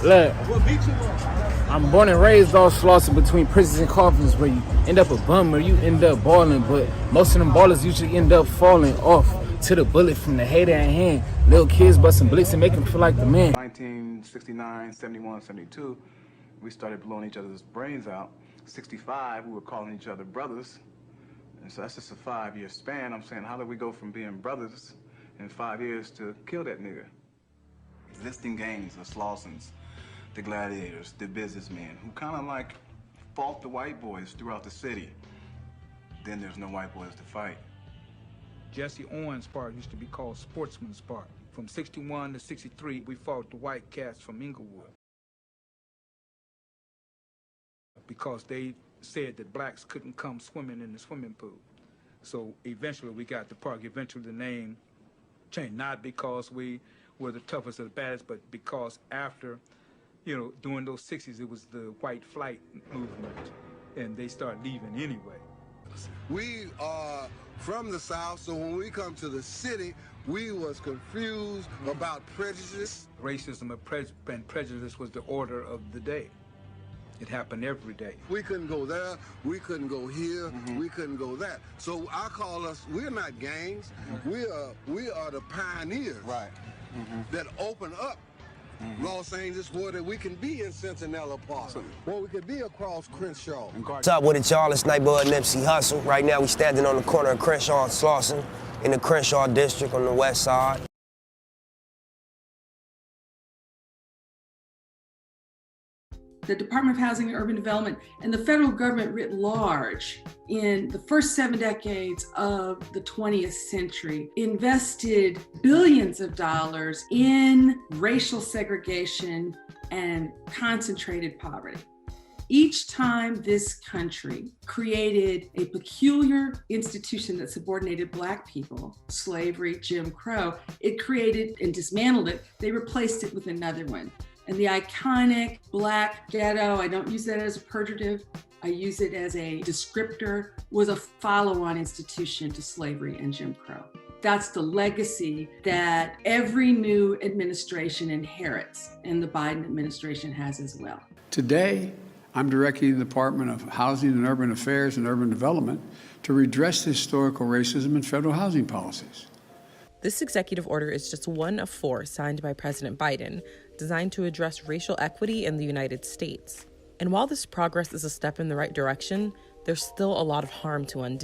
Look, I'm born and raised off Slausons between prisons and coffins where you end up a bum or you end up balling, but most of them ballers usually end up falling off to the bullet from the hater at hand. Little kids busting blitz and make them feel like the man. 1969, 71, 72, we started blowing each other's brains out. 65, we were calling each other brothers. And so that's just a 5-year span. I'm saying, how do we go from being brothers in 5 years to kill that nigga? Existing gangs, the Slausons, the gladiators, the businessmen, who kind of like fought the white boys throughout the city. Then there's no white boys to fight. Jesse Owens' part used to be called Sportsman's Park. From 61 to 63, we fought the white cats from Inglewood because they said that blacks couldn't come swimming in the swimming pool. So eventually we got the park. Eventually the name changed, not because we were the toughest or the baddest, but because after, during those 60s, it was the white flight movement, and they started leaving anyway. We are from the South, so when we come to the city, we was confused about prejudice. Racism and prejudice was the order of the day. It happened every day. We couldn't go there, we couldn't go here, we couldn't go that. So I call us, we're not gangs, we are the pioneers that open up Los Angeles where that we can be in Centinela Park, where we could be across Crenshaw. What's up with it, y'all? It's Nightbud and MC Hustle. Right now we standing on the corner of Crenshaw and Slauson in the Crenshaw district on the west side. The Department of Housing and Urban Development and the federal government writ large in the first 7 decades of the 20th century invested billions of dollars in racial segregation and concentrated poverty. Each time this country created a peculiar institution that subordinated Black people, slavery, Jim Crow, it created and dismantled it, they replaced it with another one. And the iconic Black ghetto, I don't use that as a pejorative, I use it as a descriptor, was a follow-on institution to slavery and Jim Crow. That's the legacy that every new administration inherits, and the Biden administration has as well. Today, I'm directing the Department of Housing and Urban Affairs and Urban Development to redress historical racism in federal housing policies. This executive order is just one of 4 signed by President Biden, designed to address racial equity in the United States. And while this progress is a step in the right direction, there's still a lot of harm to undo.